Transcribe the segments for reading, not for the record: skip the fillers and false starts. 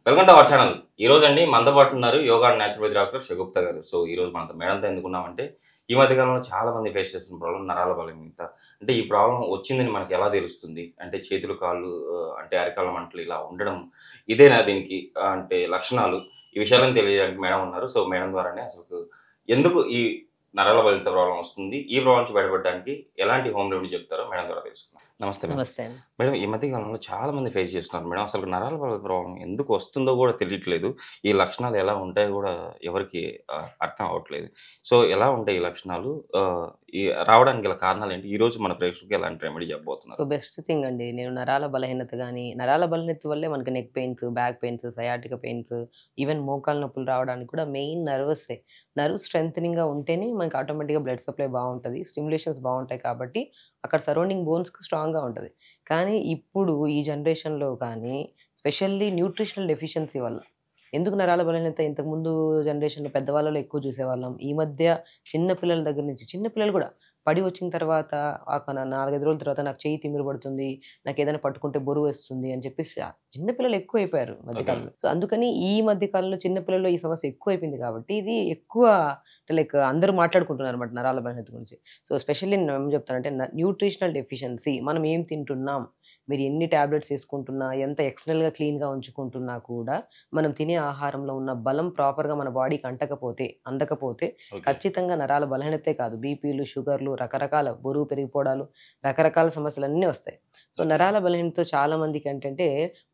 Welcome to our channel. ఈ రోజు అండి మనతో పాటు ఉన్నారు yoga and naturopathy doctor Shagufta గారు. సో ఈ రోజు మనతో మేడంతో ఎందుకున్నామంటే ఈ మధ్య కాలంలో చాలా మంది ఫేస్ చేస్తున్న ప్రాబ్లం నరాల బలహీనత. అంటే ఈ ప్రాబ్లం వచ్చిందని మనకి ఎలా తెలుస్తుంది? అంటే చేతులు కాళ్ళు అంటే అరికాళ్ళ మంటలు ఇలా ఉండడం ఇదేనా దీనికి అంటే లక్షణాలు? ఈ విషయాలను తెలియజేయడానికి మేడం ఉన్నారు. సో మేడం ద్వారానే అసలు ఎందుకు ఈ నరాల బలహీనత ప్రాబ్లం వస్తుంది? ఈ ప్రాబ్లం నుంచి బయటపడడానికి ఎలాంటి హోమ్ రెమెడీ చెప్తారో మేడం ద్వారా తెలుసుకుందాం. నమస్తే మేడం. నమస్తే అండి. మేడం ఈ మధ్య కాలంలో చాలా మంది ఫేస్ చేస్తున్నారు మేడం. అసలు నరాల ప్రాబ్లమ్ ఎందుకు వస్తుందో కూడా తెలియట్లేదు. ఈ లక్షణాలు ఎలా ఉంటాయో కూడా ఎవరికీ అర్థం అవ్వట్లేదు. సో ఎలా ఉంటాయి ఈ లక్షణాలు? ఈ రావడానికి గల కారణాలేంటి? ఈరోజు మన ప్రేక్షకులకి ఎలాంటి రెమెడీ చెప్పబోతున్నారు? సో బెస్ట్ థింగ్ అండి. నేను నరాల బలహీనత నరాల బలహీనత వల్లే మనకి neck pains, back pains, sciatica pains, even మోకాళ్ళ నొప్పులు రావడానికి కూడా మెయిన్ నర్వసే. నర్వ్ స్ట్రెంథెనింగ్‌గా ఉంటేనే మనకి ఆటోమేటిక్‌గా బ్లడ్ సప్లై బావుంటది. స్టిమ్యులేషన్స్ బావుంటాయి కాబట్టి అక్కడ సరౌండింగ్ బోన్స్‌కి స్ట్రాంగ్‌గా ఉంటది. కానీ ఇప్పుడు ఈ జనరేషన్‌లో కానీ స్పెషల్లీ న్యూట్రిషనల్ డెఫిషియన్సీ వల్ల ఎందుకు నరాల బలహీనత ఇంతకుముందు జనరేషన్‌లో పెద్దవాళ్ళలో ఎక్కువ చూసేవాళ్ళం. ఈ మధ్య చిన్న పిల్లల దగ్గర నుంచి చిన్న పిల్లలు కూడా పడి వచ్చిన తర్వాత ఒక 4, 5 రోజుల తర్వాత నాకు చెయ్యి తిమ్మిరి పడుతుంది. నాకేదైనా పట్టుకుంటే బరువేస్తుంది అని చెప్పేసి చిన్న పిల్లలు ఎక్కువైపోయారు మధ్య ఓకే. కాలంలో. సో, అందుకని ఈ మధ్య కాలంలో చిన్న పిల్లల్లో ఈ సమస్య ఎక్కువైపోయింది కాబట్టి ఇది ఎక్కువ లైక్ అందరూ మాట్లాడుకుంటున్నారన్నమాట నరాల బలహీనత గురించి. సో, స్పెషల్లీ నేనేం చెప్తానంటే న్యూట్రిషనల్ డెఫిషియన్సీ మనం ఏం తింటున్నాం, మీరు ఎన్ని టాబ్లెట్స్ ఏసుకుంటున్నా, ఎంత ఎక్స్‌టర్నల్‌గా క్లీన్‌గా ఉంచుకుంటున్నా కూడా మనం తినే ఆహారంలో ఉన్న బలం ప్రాపర్‌గా మన బాడీకి అందకపోతే ఓకే. ఖచ్చితంగా నరాల బలహీనతే కాదు బీపీలు, షుగర్‌లు, రకరకాల బరువు పెరిగిపోవడాలు, రకరకాల సమస్యలన్నీ వస్తాయి. So, okay. నరాల బలహీనతతో చాలా మందికేంటంటే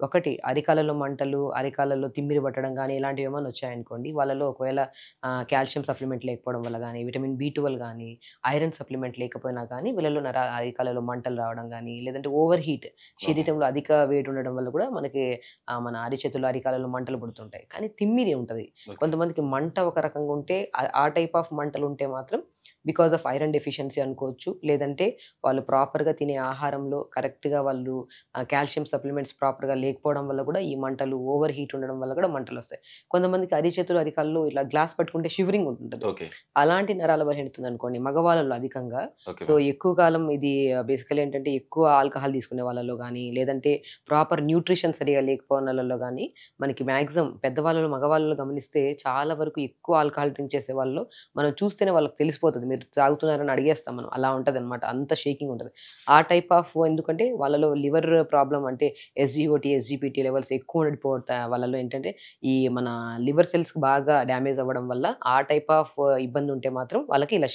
ఒకటి అరికాళ్ళలో మంటలు, అరికాళ్ళలో తిమ్మిరి పట్టడం గానీ, ఇలాంటివి ఏమన్నా వచ్చాయనుకోండి, వాళ్ళలో ఒకవేళ కాల్షియం సప్లిమెంట్ లేకపోవడం వల్ల గానీ, విటమిన్ బి12 గానీ, ఐరన్ సప్లిమెంట్ లేకపోయినా కానీ వీళ్ళలో అరికాళ్ళలో మంటలు రావడం గానీ, లేదంటే ఓవర్ హీట్ ఓకే. శరీరంలో అధిక వేడి ఉండడం వల్ల కూడా మనకి మన అరిచేతులు, అరికాళ్ళలో మంటలు పుడుతుంటాయి. కానీ తిమ్మిరి ఉంటది. ఓకే. కొంతమందికి మంట ఒక రకంగా ఉంటే ఆ టైప్ ఆఫ్ మంటలుంటే మాత్రం బికాజ్ ఆఫ్ ఐరన్ డెఫిషియన్సీ అనుకోవచ్చు. లేదంటే వాళ్ళు ప్రాపర్‌గా తినే ఆహారంలో కరెక్ట్‌గా వాళ్ళు కాల్షియం సప్లిమెంట్స్ ప్రాపర్‌గా లేకపోవడం వల్ల కూడా ఈ మంటలు, ఓవర్ హీట్ ఉండడం వల్ల కూడా మంటలొస్తాయి. కొంతమందికి అరిచేతులు, అరికాళ్ళు ఇట్లా గ్లాస్ పట్టుకుంటే షివరింగ్ ఉంటుంటది. ఓకే. అలాంటి నరాల బలహీనత ఉందనుకోండి మగవాళ్ళలో అధికంగా. Okay so, madam. ఎక్కువ కాలం ఇది బేసికల్లీ ఏంటంటే ఎక్కువ ఆల్కహాల్ తీసుకునే వాళ్ళలో గానీ, లేదంటే ప్రాపర్ న్యూట్రిషన్ సరిగ్గా లేకపోయినోళ్ళలో గానీ, మనకి మాక్సిమం పెద్దవాళ్ళలో, మగవాళ్ళలో గమనిస్తే చాలా వరకు ఎక్కువ ఆల్కహాల్ డ్రింక్ చేసే వాళ్ళలో మనం చూస్తేనే వాళ్ళకి తెలిసిపోతది. మీరు తాగుతున్నారని అడిగేస్తాం మనం. అలా ఉంటదనమాట. అంత షేకింగ్ ఉంటది. ఆ టైప్ ఆఫ్ ఎందుకంటే వాళ్ళలో లివర్ ప్రాబ్లమ్ అంటే ఎస్‌జిఓటీ, ఎస్‌జిపిటీ లెవెల్స్ ఎక్కువ ఉండిపోతా వాళ్ళలో ఏంటంటే ఈ మన లివర్ సెల్స్‌కి బాగా డ్యామేజ్ అవ్వడం వల్ల ఆ టైప్ ఆఫ్ ఇబ్బంది ఉంటే మాత్రం వాళ్ళకి ఇలా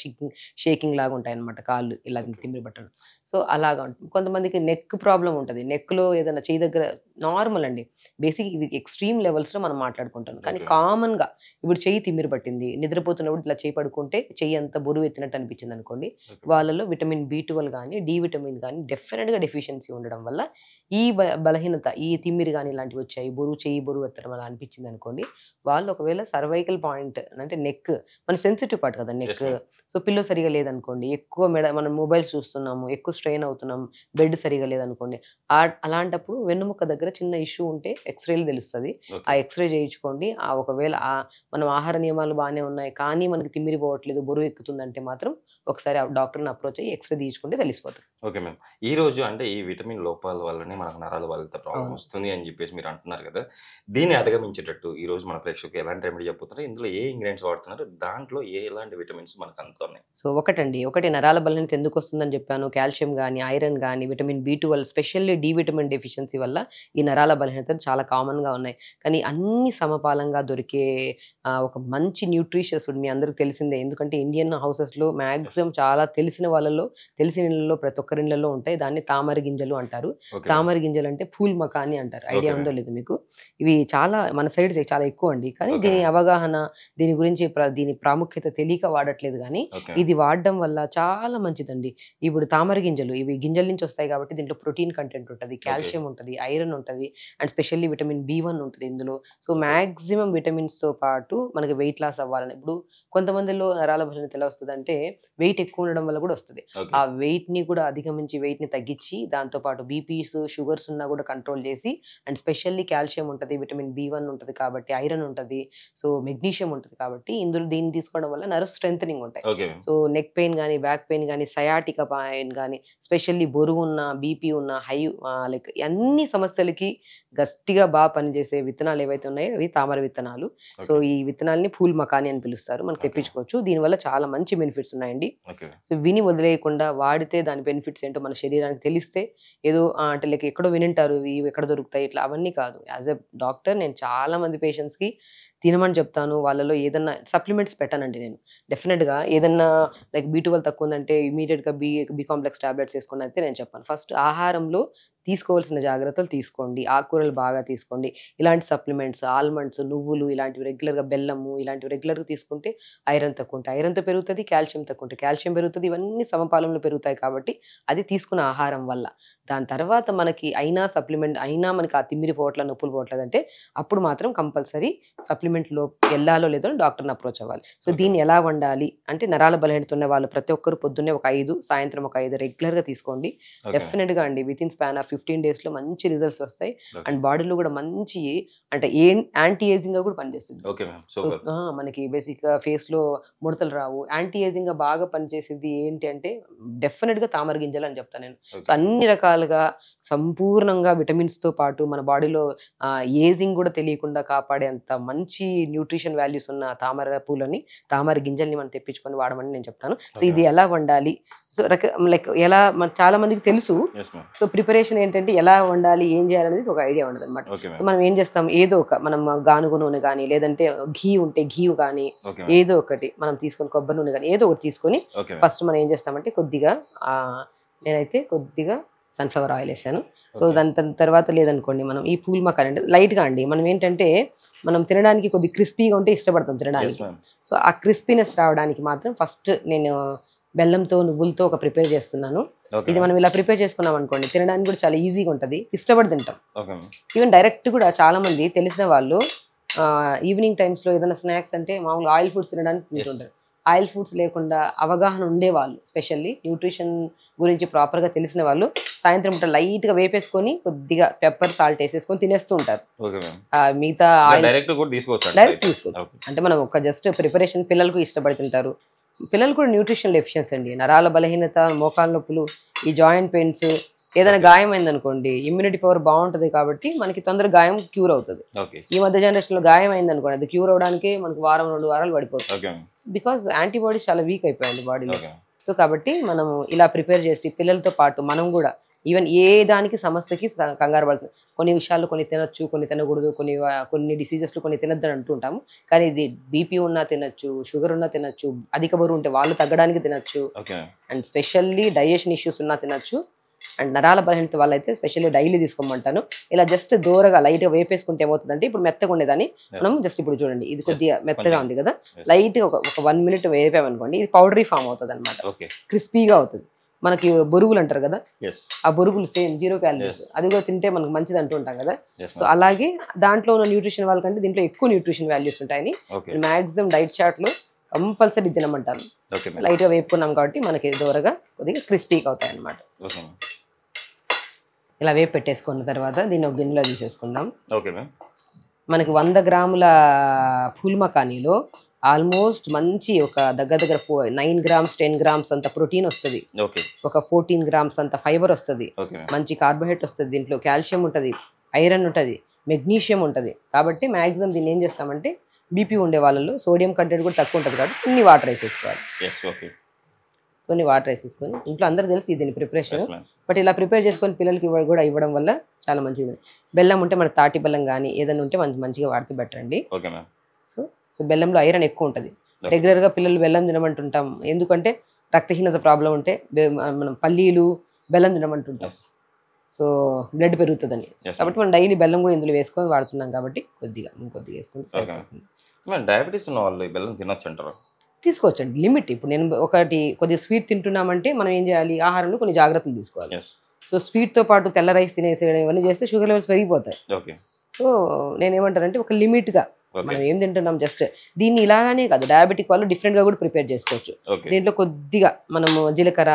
షేకింగ్ లాగా ఉంటాయన్నమాట. కాళ్ళు ఇలా ఓకే. తిమ్మిరి పట్టడం. సో, అలాగా ఉంటుంది. కొంతమందికి నెక్ ప్రాబ్లమ్ ఉంటది. నెక్‌లో ఏదైనా చెయ్యి దగ్గర నార్మల్ అండి. బేసిక్ ఇవి ఎక్స్‌ట్రీమ్ లెవెల్స్‌లో మనం మాట్లాడుకుంటాం. కానీ ఓకే. కామన్‌గా ఇప్పుడు చెయ్యి తిమ్మిరి పట్టింది. నిద్రపోతున్నప్పుడు ఇట్లా చెయ్యి పడుకుంటే చెయ్యి అంతా బరువెత్తినట్టు అనిపించిందనుకోండి. ఓకే. వాళ్ళలో విటమిన్ బి12 గానీ, డి విటమిన్ గానీ డెఫినిట్‌గా డెఫిషియన్సీ ఉండడం వల్ల ఈ బలహీనత ఈ తిమ్మిరి గానీ ఇలాంటివొచ్చాయి. చెయ్యి బరువెత్తడం అలా అనిపించిందనుకోండి. వాళ్ళు ఒకవేళ సర్వైకల్ పాయింట్ అంటే నెక్ మన సెన్సిటివ్ పార్ట్ కదా neck. Yes madam. So, pillow సరిగ్గా లేదనుకోండి. ఎక్కువ మనం మొబైల్స్ చూస్తున్నాము. ఎక్కువ స్ట్రెయిన్ అవుతున్నాం. బెడ్ సరిగ్గా లేదనుకోండి. అలాంటప్పుడు వెన్నెముక దగ్గర చిన్న ఇష్యూ ఉంటే ఎక్స్‌రేలో తెలుస్తది. ఆ ఓకే. ఎక్స్‌రే చేయించుకోండి. ఒకవేళ మనం ఆహార నియమాలు బానే ఉన్నాయి. కానీ మనకి తిమ్మిరి పోవట్లేదు, బరువెక్కుతుందంటే మాత్రం ఒకసారి ఆ డాక్టర్‌ని అప్రోచ్ అయ్యి ఎక్స్‌రే తీయించుకుంటే తెలిసిపోతది. Okay ma'am. ఈరోజు అంటే ఈ విటమిన్ లోపాల వల్లనే మనకు నరాల బలహీనత ప్రాబ్లమ్ అవును. వస్తుంది అని జెప్పేసి మీరు అంటున్నారు గదా! దీన్ని అధిగమించేటట్టు ఈరోజు మన ప్రేక్షకులకు ఎలాంటి రెమెడీ చెప్పబోతున్నారు? ఇందులో ఏ ఇంగ్రీడియెంట్స్ వాడుతున్నారు? దాంట్లో ఎలాంటి విటమిన్స్ మనకు అందుతున్నాయి? సో, ఒకటి నరాల బలహీనత ఎందుకొస్తుందని జెప్పాను. కాల్షియం గానీ, ఐరన్ గానీ, విటమిన్ బి12 స్పెషల్లీ డి విటమిన్ డెఫిషియన్సీ వల్ల ఈ నరాల బలహీనతలు చాలా కామన్‌గా ఉన్నాయి. కానీ అన్నీ సమపాలంగా దొరికే ఒక మంచి న్యూట్రిషియస్ ఫుడ్ మీ అందరికి తెలిసిందే. ఎందుకంటే ఇండియన్ హౌసెస్‌లో యెస్. మాక్సిమం చాలా తెలిసిన ఇళ్ళలో ప్రతి ఒక్కరి ఇళ్ళలో ఉంటాయి. దాన్ని తామర గింజలు అంటారు. Okay ma'am. తామర గింజలంటే ఫూల్ మకాని అంటారు. ఓకే ఐడియా ఉందో మ్యామ్. లేదో మీకు? ఇవి చాలా మన సైడ్ చాలా ఎక్కువండి. కానీ ఓకే దీని మ్యామ్. అవగాహన, దీని గురించి దీని ప్రాముఖ్యత తెలియక వాడట్లేదు గానీ, ఓకే. ఇది వాడడం వల్ల చాలా మంచిదండి. ఇప్పుడు తామర గింజలు ఇవి గింజల నుంచి వస్తాయి కాబట్టి దీంట్లో ప్రోటీన్ కంటెంట్ ఉంటది, ఓకే. కాల్షియం ఉంటది, ఐరన్ ఉంటది అండ్ స్పెషల్లీ విటమిన్ బి1 ఉంటది ఇందులో. So, okay. మాక్సిమం విటమిన్స్‌తో పాటు మనకి వెయిట్ లాస్ అవ్వాలని ఇప్పుడు కొంతమందిలో నరాల బలహీనత ఎలా వస్తదంటే వెయిట్ ఎక్కువ ఉండడం వల్ల కూడా వస్తది. ఓకే. ఆ వెయిట్‌ని కూడా అధిగమించి వెయిట్‌ని తగ్గించి, దాంతో పాటు బీపీస్, షుగర్స్ ఉన్నా కూడా కంట్రోల్ చేసి అండ్ స్పెషల్లీ కాల్షియం ఉంటది, విటమిన్ బి1 ఉంటది కాబట్టి, ఐరన్ ఉంటది. సో, మెగ్నీషియం ఉంటది కాబట్టి దీన్ని తీసుకోవడం వల్ల నర్వ్ స్ట్రెంథెనింగ్ ఉంటాయి. ఓకే. సో, నెక్ పెయిన్ గాని, బ్యాక్ పెయిన్ గాని, సయాటికా పెయిన్ గాని, స్పెషల్లీ బరువున్న, బీపీ ఉన్న, లైక్ అన్ని సమస్యలకి గట్టిగా పనిచేసే విత్తనాలు ఏవైతే ఉన్నాయో అవి తామర విత్తనాలు. So, okay. ఈ విత్తనాల్ని ఫూల్ మకాని అని పిలుస్తారు. మనం ఓకే. తెప్పించుకోవచ్చు. దీనివల్ల చాలా మంచి బెనిఫిట్స్ ఉన్నాయండి. ఓకే. సో, విని వదిలేయకుండా వాడితే దాని బెనిఫిట్స్ ఏంటో మన శరీరానికి తెలిస్తే ఏదో అంటే లైక్ ఎక్కడో వినుంటారు. ఇవి ఎక్కడ దొరుకుతాయి ఇట్లా అవన్నీ కాదు. యాస్ ఎ డాక్టర్ నేను చాలా మంది పేషెంట్స్‌కి తినమని చెప్తాను. వాళ్ళలో ఏదన్నా సప్లిమెంట్స్ పెట్టనండి నేను. డెఫినిట్‌గా ఏదన్నా లైక్ బి12 తక్కువ ఉందంటే ఇమ్మీడియేట్‌గా బి కాంప్లెక్స్ టాబ్లెట్స్ ఏసుకోండి అయితే నేను చెప్పను. ఫస్ట్ ఆహారంలో తీసుకోవాల్సిన జాగ్రత్తలు తీసుకోండి. ఆకుకూరలు బాగా తీసుకోండి. ఇలాంటి సప్లిమెంట్స్, ఆల్మండ్స్, నువ్వులు ఇలాంటివి రెగ్యులర్‌గా బెల్లము ఇలాంటివి రెగ్యులర్‌గా తీసుకుంటే ఐరన్ తక్కువ ఉంటే ఐరన్‌తో పెరుగుతది. కాల్షియం తక్కువ ఉంటే కాల్షియం పెరుగుతది. ఇవన్నీ సమపాలంలో పెరుగుతాయి కాబట్టి అది తీసుకున్న ఆహారం వల్ల. దాని తర్వాత మనకి సప్లిమెంట్ అయినా మనకి ఆ తిమ్మిరి పోవట్ల, నొప్పులు పోవట్లేదంటే అప్పుడు మాత్రం కంపల్సరీ సప్లిమెంట్‌లో ఎళ్ళాలో లేదో డాక్టర్‌ని అప్రోచ్ అవ్వాలి. So, okay. దీన్ని ఎలా వండాలి అంటే నరాల బలహీనత ఉన్న వాళ్ళు ప్రతి ఒక్కరు పొద్దున్నే ఒక 5, సాయంత్రం ఒక 5 రెగ్యులర్‌గా తీసుకోండి. ఓకే. డెఫినిట్‌గా అండి వితిన్ స్పాన్ ఆఫ్ 15 డేస్‌లో మంచి రిజల్ట్స్ వస్తాయి. ఓకే. అండ్ బాడీలో కూడా మంచి అంటే యాంటీ ఏజింగ్‌గా కూడా పనిచేస్తుంది. Okay ma'am. So, super. మనకి బేసిక్‌గా ఫేస్‌లో ముడతలు రావు. యాంటీ ఏజింగ్‌గా బాగా పనిచేసేది ఏంటి అంటే డెఫినిట్‌గా తామర గింజలు అని చెప్తాను నేను. So, okay. అన్ని రకాలుగా సంపూర్ణంగా విటమిన్స్‌తో పాటు మన బాడీలో ఏజింగ్ కూడా తెలియకుండా కాపాడేంత మంచి న్యూట్రిషన్ వాల్యూస్ ఉన్న తామర పూలని, తామర గింజల్ని మనం తెప్పించుకొని వాడమని నేను చెప్తాను. సో, ఓకే ఇది మ్యామ్. ఎలా వండాలి? సో, లైక్ ఎలా చాలా మందికి తెలుసు. Yes ma'am. సో, ప్రిపరేషన్ ఏంటంటే ఎలా వండాలి? ఏం చేయాలనేది ఒక ఐడియా ఉండదనమాట. Okay so, ma'am. మనం ఏం చేస్తాం ఏదో మనం గానుగ నూనె గాని, లేదంటే ఘీ ఉంటే ఘీ గాని ఓకే మ్యామ్. ఏదో ఒకటి మనం తీసుకొని కొబ్బరి నూనె గాని ఏదో ఒకటి తీసుకొని ఓకే మ్యామ్. ఫస్ట్ మనం ఏం చేస్తామంటే కొద్దిగా నేనైతే కొద్దిగా సన్‌ఫ్లవర్ ఆయిల్ ఏసాను. So, okay. దాని తర్వాత లేదనుకోండి మనం ఈ పూల్ మకాని అంటే లైట్‌గా అండి. మనం ఏంటంటే మనం తినడానికి కొద్దిగా క్రిస్పీగా ఉంటే ఇష్టపడతాం యెస్ తినడానికి. మ్యామ్. సో, ఆ క్రిస్పీనెస్ రావడానికి మాత్రం ఫస్ట్ నేను బెల్లంతో, నువ్వులతో ఒక ప్రిపేర్ చేస్తున్నాను. ఓకే ఇది మ్యామ్. మనం ఇలా ప్రిపేర్ చేసుకున్నాం అనుకోండి తినడానికి కూడా చాలా ఈజీగా ఉంటది. ఇష్టపడి తింటాం. Okay ma'am. ఈవెన్ డైరెక్ట్ కూడా చాలా మంది తెలిసిన వాళ్ళు ఈవినింగ్ టైమ్స్‌లో ఏదైనా స్నాక్స్ అంటే మామూలుగా ఆయిల్ ఫుడ్స్ తినడానికి యెస్. తింటుంటారు. ఆయిల్ ఫుడ్స్ లేకుండా అవగాహన ఉండేవాళ్ళు స్పెషల్లీ న్యూట్రిషన్ గురించి ప్రాపర్‌గా తెలిసిన వాళ్ళు సాయంత్రం పూట లైట్‌గా వేపేసుకొని కొద్దిగా పెప్పర్, సాల్ట్ ఏసేసుకొని తినేస్తూ ఉంటారు. Okay ma'am. మిగతా ఇలా ఆయిల్ డైరెక్ట్ కూడా తీసుకోవచ్చు అంటారు డైరెక్ట్ అయితే. తీసుకోవచ్చు. ఓకే. అంటే మనం ఒక జస్ట్ ప్రిపరేషన్ పిల్లలకు ఇష్టపడి తింటారు. పిల్లలు కూడా న్యూట్రిషన్ డెఫిషియన్సీ అండి. నరాల బలహీనత, మోకాళ్ళ నొప్పులు, ఈ జాయింట్ పెయిన్స్ ఏదైనా ఓకే. గాయం అయిందనుకోండి ఇమ్యూనిటీ పవర్ బావుంటది కాబట్టి మనకి తొందరగా గాయం క్యూర్ అవుతది. ఓకే. ఈ మధ్య జనరేషన్‌లో గాయం అయిందనుకోండి అది క్యూర్ అవ్వడానికే మనకు వారం, 2 వారాలు పడిపోతుంది. Okay ma'am. బికాజ్ యాంటీబాడీస్ చాలా వీక్ అయిపోయాయండి బాడీలో. ఓకే. సో, కాబట్టి మనము ఇలా ప్రిపేర్ చేసి పిల్లలతో పాటు మనం కూడా ఈవెన్ ఏ దానికి సమస్యకి కంగారు పడుతుంది. కొన్ని విషయాల్లో కొన్ని తినొచ్చు, కొన్ని తినకూడదు, కొన్ని డిసీజెస్‌లో కొన్ని తినొద్దని అంటూ ఉంటాము. కానీ ఇది బీపీ ఉన్నా తినొచ్చు, షుగర్ ఉన్నా తినొచ్చు, అధిక బరువు ఉంటే వాళ్ళు తగ్గడానికి తినొచ్చు. Okay. And specially digestion issues ఉన్నా తినొచ్చు. అండ్ నరాల బలహీనత వాళ్ళైతే స్పెషల్లీ డైలీ తీసుకోమంటాను. ఇలా జస్ట్ దూరగా లైట్‌గా వేపేసుకుంటే ఏమవుతుందంటే ఇప్పుడు మెత్తగా ఉండేదాన్ని యెస్. మనం జస్ట్ ఇప్పుడు చూడండి ఇది యెస్. కొద్దిగా మెత్తగా కొంచెం. ఉంది కదా! యెస్. లైట్‌గా ఒక 1 మినిట్ వేపామనుకోండి ఇది పౌడరీ ఫార్మ్ అవుతదనమాట. ఓకే. క్రిస్పీగా అవుతది. మనకి బొరుగులు అంటారు కదా! యెస్. ఆ బొరుగులు సేమ్ 0 క్యాలరీస్. యెస్. అది కూడా తింటే మనకు మంచిది అంటూ ఉంటాం కదా! Yes so, ma'am. అలాగే దాంట్లో ఉన్న న్యూట్రిషన్ వాళ్ళకంటే దీంట్లో ఎక్కువ న్యూట్రిషన్ వాల్యూస్ ఉంటాయని ఓకే. మాక్సిమం డైట్ చార్ట్‌లో కంపల్సరీ తినమంటాను. Okay ma'am. లైట్‌గా వేపుకున్నాం కాబట్టి మనకి దూరగా కొద్దిగా క్రిస్పీగా అవుతాయన్నమాట. Okay ma'am. ఇలా వేపు పెట్టేసుకున్న తర్వాత దీన్ని ఒక గిన్నెలో తీసేసుకుందాం. Okay ma'am. మనకి 100 గ్రాముల ఫుల్ మకానీలో ఆల్మోస్ట్ మంచి ఒక దగ్గర 9 గ్రామ్స్, 10 గ్రామ్స్ అంత ప్రోటీన్ వస్తది. ఓకే. ఒక 14 గ్రామ్స్ అంత ఫైబర్ వస్తది. Okay ma'am. మంచి కార్బోహైడ్రేట్ వస్తది. దీంట్లో కాల్షియం ఉంటది, ఐరన్ ఉంటది, మెగ్నీషియం ఉంటది. కాబట్టి మాక్సిమం దీన్ని ఏం చేస్తామంటే బీపీ ఉండే వాళ్ళలో సోడియం కంటెంట్ కూడా తక్కువ ఉంటది కాబట్టి కొన్ని వాటర్ వేసేసుకోవాలి. యెస్. ఓకే. కొన్ని వాటర్ వేసేసుకొని ఇంట్లో అందరికి తెలిసి దీని ప్రిపరేషన్. Yes ma'am. బట్ ఇలా ప్రిపేర్ చేసుకొని పిల్లలకి ఇవ్వడం వల్ల చాలా మంచిది. బెల్లం ఉంటే మన తాటి బెల్లం కానీ ఏదైనా ఉంటే మంచిగా వాడితే బెటర్ అండి. Okay ma'am. సో బెల్లంలో ఐరన్ ఎక్కువ ఉంటుంది. ఓకే. రెగ్యులర్‌గా పిల్లలు బెల్లం తినమంటుంటాం. ఎందుకంటే రక్తహీనత ప్రాబ్లమ్ ఉంటే మనం పల్లీలు, బెల్లం తినమంటుంటాం. యెస్. సో బ్లడ్ పెరుగుతదని. యెస్ కాబట్టి మ్యామ్. మనం డైలీ బెల్లం కూడా ఇందులో వేసుకొని వాడుతున్నాం కాబట్టి ఇంకొద్దిగా వేసుకుంటే ఓకే మ్యామ్. సరిపోతుంది. మ్యామ్ డయాబెటీస్ ఉన్న వాళ్ళు ఈ బెల్లం తినొచ్చు అంటారా? తీసుకోవచ్చండి. లిమిట్ ఇప్పుడు నేను కొద్దిగా స్వీట్ తింటున్నామంటే మనం ఏం చేయాలి ఆహారంలో కొన్ని జాగ్రత్తలు తీసుకోవాలి. యెస్. సో స్వీట్‌తో పాటు తెల్ల రైస్ తినేసేయడం ఇవన్నీ చేస్తే షుగర్ లెవెల్స్ పెరిగిపోతాయి. ఓకే. సో నేనేమంటానంటే ఒక లిమిట్‌గా ఓకే. మనం ఏం తింటున్నాం జస్ట్ దీన్ని ఇలాగానే కాదు, డయాబెటిక్ వాళ్ళు డిఫరెంట్గా కూడా ప్రిపేర్ చేసుకోవచ్చు. ఓకే. దీంట్లో కొద్దిగా మనము జీలకర్ర,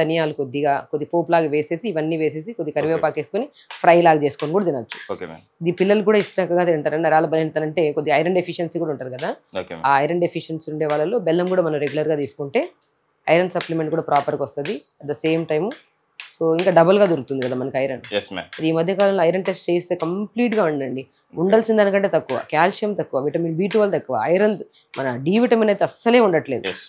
ధనియాలు కొద్ది పోపులాగా వేసేసి ఇవన్నీ వేసేసి కొద్ది కరివేపాకు వేసుకొని ఫ్రై లాగా చేసుకొని కూడా తినొచ్చు. Okay ma'am. ఇది పిల్లలు కూడా ఇష్టంగా తింటారు. నరాల బలహీనత అంటే కొద్దిగా ఐరన్ డెఫిషియన్సీ కూడా ఉంటుంది కదా, ఓకే ఆ మ్యామ్. ఐరన్ డెఫిషియన్సీ ఉండే వాళ్ళలో బెల్లం కూడా మనం రెగ్యులర్గా తీసుకుంటే ఐరన్ సప్లిమెంట్ కూడా ప్రాపర్గా వస్తుంది. At the same time so ఇంకా డబుల్గా దొరుకుతుంది కదా మనకి ఐరన్. Yes ma'am. ఈ మధ్య కాలంలో ఐరన్ టెస్ట్ చేస్తే కంప్లీట్గా ఉండండి, ఉండాల్సిన దానికంటే తక్కువ, కాల్షియం తక్కువ, విటమిన్ B12 తక్కువ, ఐరన్ మన డి విటమిన్ అయితే అస్సలే ఉండట్లేదు. ఎస్.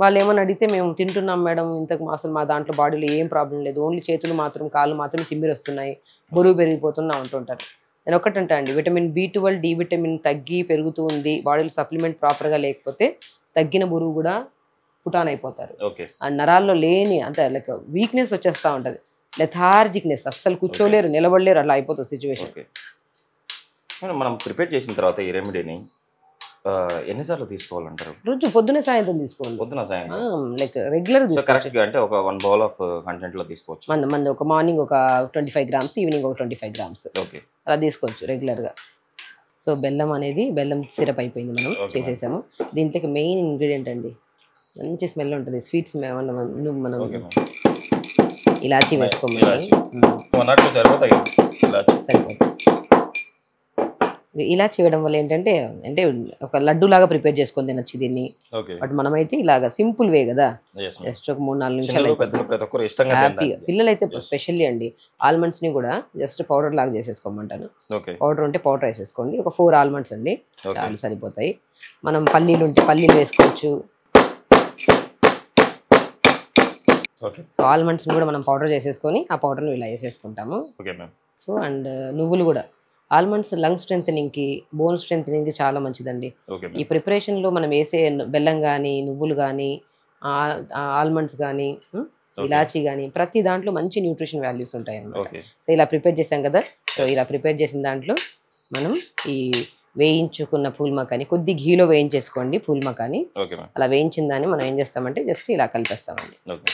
వాళ్ళు ఏమని అడిగితే మేము తింటున్నాం మేడం, ఇంతకు అసలు మా దాంట్లో బాడీలో ఏం ప్రాబ్లం లేదు, ఓన్లీ చేతులు మాత్రం కాళ్ళు మాత్రం తిమ్మిరి వస్తున్నాయి, బరువు పెరిగిపోతున్నా అంటుంటారు. నేను ఒకటంటా అండి, విటమిన్ B12 డి విటమిన్ తగ్గి పెరుగుతూ ఉంది, బాడీలో సప్లిమెంట్ ప్రాపర్గా లేకపోతే తగ్గిన బరువు కూడా పుటాన్ అయిపోతారు. ఓకే. ఆ నరాల్లో లేని అంత లైక్ వీక్నెస్ వచ్చేస్తూ ఉంటుంది, లెథార్జిక్నెస్, అస్సలు కూర్చోలేరు, నిలబడలేరు, అలా అయిపోతుంది సిచ్యువేషన్. ఓకే. మేడం, మనం ప్రిపేర్ చేసిన తర్వాత ఈ రెమెడీని ఎన్నిసార్లు తీసుకోవాలంటారు? రోజు పొద్దునే సాయంత్రం తీసుకోండి, పొద్దున సాయంత్రం. లైక్ రెగ్యులర్ సో తీసుకోవచ్చు. కరెక్ట్గా అంటే ఒక 1 బౌల్ ఆఫ్ కంటెంట్లో తీసుకోవచ్చు. మన ఒక మార్నింగ్ ఒక 25 గ్రామ్స్, ఈవినింగ్ ఒక 25 గ్రామ్స్ ఓకే. అలా తీసుకోవచ్చు రెగ్యులర్గా. సో బెల్లం అనేది బెల్లం సిరప్ అయిపోయింది, మనం Okay, చేసేసాము. దీంట్లోకి మెయిన్ ఇంగ్రీడియంట్ అండి, మంచి స్మెల్ ఉంటుంది, స్వీట్స్ మనం ఓకే మ్యామ్. ఇలాచీ వేసుకోమని ఇలాచీ. 1 or 2 సరిపోతాయి కదా ఇలాచీ. సరిపోతుంది. ఇలాచీ వేయడం వల్ల ఏంటంటే అంటే ఒక లడ్డు లాగా ప్రిపేర్ చేసుకొని తినొచ్చు దీన్ని. ఓకే. బట్ మనమైతే ఇలాగా సింపుల్ వే కదా, ఎస్ మ్యామ్. జస్ట్ ఒక 3-4 నిమిషాలు చిన్నలు అయిపోతుంది. పెద్దలు ప్రతి ఒక్కరు ఇష్టంగా హ్యాపీగా తింటారు. పిల్లలైతే Yes. స్పెషల్లీ అండి ఆల్మండ్స్ ని కూడా జస్ట్ పౌడర్ లాగా చేసేసుకోమంటాను. ఓకే. పౌడర్ ఉంటే పౌడర్ వేసేసుకోండి, ఒక 4 ఆల్మండ్స్ అండి ఓకే. చాలు సరిపోతాయి. మనం పల్లీలు ఉంటే పల్లీలు వేసుకోవచ్చు. ఓకే. సో ఆల్మండ్స్ కూడా మనం పౌడర్ చేసేసుకొని ఆ పౌడర్ని ఇలా వేసేసుకుంటాము. Okay ma'am. సో అండ్ నువ్వులు కూడా, ఆల్మండ్స్ లంగ్ స్ట్రెంథనింగ్కి, బోన్ స్ట్రెంథనింగ్కి చాలా మంచిదండి. ఓకే ఈ మ్యామ్. ప్రిపరేషన్లో మనం వేసే బెల్లం కానీ, నువ్వులు కానీ, ఆల్మండ్స్ కానీ, ఇలాచీ కానీ, ప్రతి దాంట్లో మంచి న్యూట్రిషన్ వాల్యూస్ ఉంటాయి అన్నమాట. ఓకే. సో ఇలా ప్రిపేర్ చేసాం కదా, సో ఇలా ప్రిపేర్ చేసిన దాంట్లో మనం ఈ వేయించుకున్న పూల్ మకాని కొద్ది ఘీలో వేయించేసుకోండి. పూల్ మకాని ఓకే మ్యామ్. అలా వేయించిన దాన్ని మనం ఏం చేస్తామంటే జస్ట్ ఇలా కలిపేస్తామండి. ఓకే.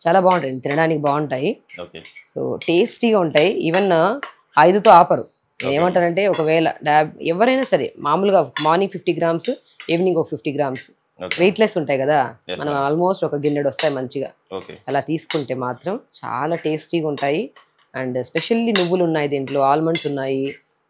చాలా బాగుంటాయి, తినడానికి బాగుంటాయి, ఓకే. సో టేస్టీగా ఉంటాయి. ఈవెన్ 5తో ఆపరు. ఏమంటారంటే ఒకవేళ ఎవరైనా సరే మామూలుగా మార్నింగ్ 50 గ్రామ్స్, ఈవినింగ్ ఒక 50 గ్రామ్స్ ఓకే. వెయిట్లెస్ ఉంటాయి కదా, Yes, మనం ma'am. ఆల్మోస్ట్ ఒక గిన్నెడు వస్తాయి మంచిగా. ఓకే. అలా తీసుకుంటే మాత్రం చాలా టేస్టీగా ఉంటాయి. అండ్ స్పెషల్లీ నువ్వులు ఉన్నాయి దీంట్లో, ఆల్మండ్స్ ఉన్నాయి,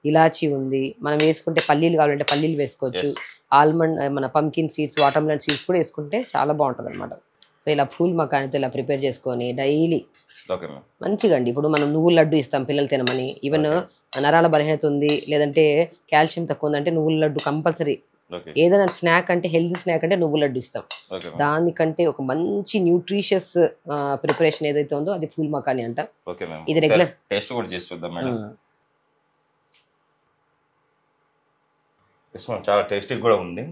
ఇలాచీ ఉంది, మనం వేసుకుంటే పల్లీలు కావాలంటే పల్లీలు వేసుకోవచ్చు. Yes. ఆల్మండ్ మన పంకిన్ సీడ్స్, వాటర్మెలన్ సీడ్స్ కూడా వేసుకుంటే చాలా బాగుంటుంది అనమాట. సో ఇలా పూల్ మకానితో ఇలా ప్రిపేర్ చేసుకొని డైలీ ఓకే మ్యామ్. మంచిగా అండి. ఇప్పుడు మనం నువ్వుల లడ్డు ఇస్తాం పిల్లలు తినమని, ఈవెన్ నరాల బలహీనత ఉంది లేదంటే కాల్షియం తక్కువ ఉందంటే నువ్వుల లడ్డు కంపల్సరీ. ఓకే. ఏదైనా స్నాక్ అంటే హెల్తీ స్నాక్ అంటే నువ్వుల లడ్డు ఇస్తాం. Okay ma'am. దానికంటే ఒక మంచి న్యూట్రిషియస్ ప్రిపరేషన్ ఏదైతే ఉందో అది ఫూల్ మకాని అంట. Okay ma'am. ఇది రెగ్యులర్ టేస్ట్ కూడా చేసి చూద్దాం మేడం. ఎస్ మ్యామ్, చాలా టేస్టీ కూడా ఉంది.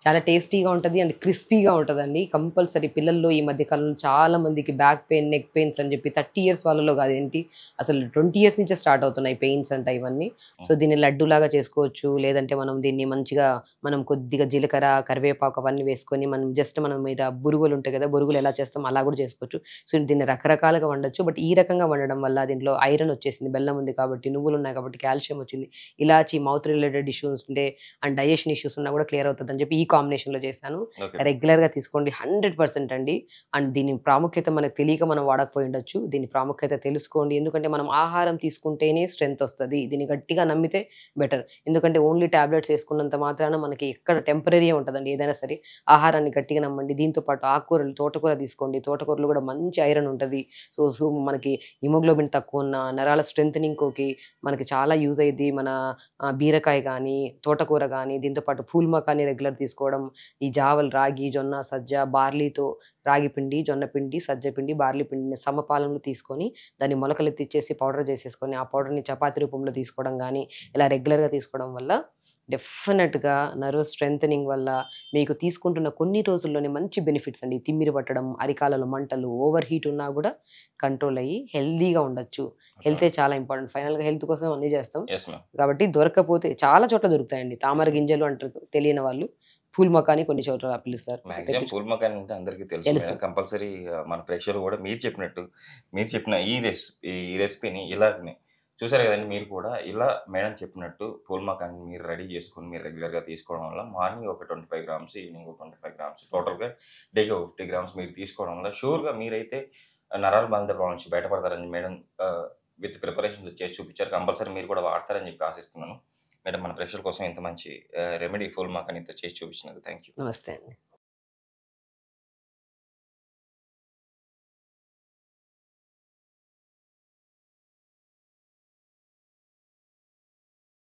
చాలా టేస్టీగా ఉంటుంది అండ్ క్రిస్పీగా ఉంటుందండి. కంపల్సరీ పిల్లల్లో ఈ మధ్య కాలంలో చాలా మందికి బ్యాక్ పెయిన్, నెక్ పెయిన్స్ అని చెప్పి 30 ఇయర్స్ వాళ్ళలో కాదు ఏంటి అసలు 20 ఇయర్స్ నుంచే స్టార్ట్ అవుతున్నాయి పెయిన్స్ అంట ఇవన్నీ. సో దీన్ని లడ్డూలాగా చేసుకోవచ్చు, లేదంటే మనం దీన్ని మంచిగా మనం కొద్దిగా జీలకర్ర, కరివేపాకు అవన్నీ వేసుకొని మనం జస్ట్ మనం మీద బురుగులు ఉంటాయి కదా, బురుగులు ఎలా చేస్తాం అలా కూడా చేసుకోవచ్చు. సో దీన్ని రకరకాలుగా వండొచ్చు. బట్ ఈ రకంగా వండడం వల్ల దీంట్లో ఐరన్ వచ్చేసింది, బెల్లం ఉంది కాబట్టి, నువ్వులు ఉన్నాయి కాబట్టి కాల్షియం వచ్చింది, ఇలాచి మౌత్ రిలేటెడ్ ఇష్యూస్ ఉంటే అండ్ డైజెషన్ ఇష్యూస్ ఉన్నా కూడా క్లియర్ అవుతుంది అని చెప్పి ఈ కాంబినేషన్లో చేశాను. ఓకే. రెగ్యులర్గా తీసుకోండి, 100% అండి. అండ్ దీని ప్రాముఖ్యత మనకు తెలియక మనం వాడకపోయి ఉండొచ్చు, దీని ప్రాముఖ్యత తెలుసుకోండి. ఎందుకంటే మనం ఆహారం తీసుకుంటేనే స్ట్రెంత్ వస్తుంది, దీన్ని గట్టిగా నమ్మితే బెటర్. ఎందుకంటే ఓన్లీ టాబ్లెట్స్ వేసుకున్నంత మాత్రాన మనకి ఎక్కడ టెంపరీ ఉంటుందండి ఏదైనా సరే. ఆహారాన్ని గట్టిగా నమ్మండి. దీంతో పాటు ఆకుకూరలు, తోటకూర తీసుకోండి, తోటకూరలు కూడా మంచి ఐరన్ ఉంటుంది. సో మనకి హిమోగ్లోబిన్ తక్కువ ఉన్న నరాల స్ట్రెంథనింగ్కి మనకి చాలా యూజ్ అయ్యింది. మన బీరకాయ కానీ, తోటకూర కానీ, దీంతో పాటు పూల్ మకాని రెగ్యులర్ తీసుకోవడం, ఈ జావలు రాగి, జొన్న, సజ్జ, బార్లీతో రాగి పిండి, జొన్న పిండి, సజ్జ పిండి, బార్లీ పిండిని సమపాలంలో తీసుకొని దాన్ని మొలకలెత్తిచ్చేసి పౌడర్ చేసేసుకొని ఆ పౌడర్ని చపాతీ రూపంలో తీసుకోవడం కానీ ఇలా రెగ్యులర్గా తీసుకోవడం వల్ల డెఫినెట్గా నర్వ్ స్ట్రెంథనింగ్ వల్ల మీకు తీసుకుంటున్న కొన్ని రోజుల్లోనే మంచి బెనిఫిట్స్ అండి. తిమ్మిరి పట్టడం, అరికాలలో మంటలు, ఓవర్ హీట్ ఉన్నా కూడా కంట్రోల్ అయ్యి హెల్దీగా ఉండొచ్చు. హెల్తే చాలా ఇంపార్టెంట్. ఫైనల్గా హెల్త్ కోసం అన్నీ చేస్తాం ఎస్ మ్యామ్. కాబట్టి దొరకకపోతే చాలా చోట్ల దొరుకుతాయండి. తామర గింజలు అంటారు తెలియని వాళ్ళు, పూల్ మకాని కొన్ని చోట్ల పిలుస్తారు. మాక్సిమం పూల్ మకాని అంటే అందరికీ తెలుసు. తెలుసు. కంపల్సరీ మన ప్రేక్షకులు కూడా మీరు చెప్పినట్టు మీరు చెప్పిన ఈ రెసిపీని ఇలాగనే చూసారు కదండి మీరు కూడా ఇలా మేడం చెప్పినట్టు పూల్మకాన్ని మీరు రెడీ చేసుకొని మీరు రెగ్యులర్‌గా తీసుకోవడం వల్ల మార్నింగ్ ఒక 25 గ్రామ్స్, ఈవినింగ్ ఒక 25 గ్రామ్స్ టోటల్‌గా డేకి ఒక 50 గ్రామ్స్ మీరు తీసుకోవడం వల్ల షూర్‌గా మీరైతే నరాల బాధిత ప్రాబ్లమ్ నుంచి బయటపడతారని మేడం విత్ ప్రిపరేషన్‌తో చేసి చూపించారు. కంపల్సరీ మీరు కూడా వాడతారని చెప్పి ఆశిస్తున్నాను. మేడం మన ప్రేక్షకుల కోసం ఇంత మంచి రెమెడీ పూల్మకాన్ని ఇంత చేసి చూపించినందుకు థాంక్ యూ. నమస్తే అండి.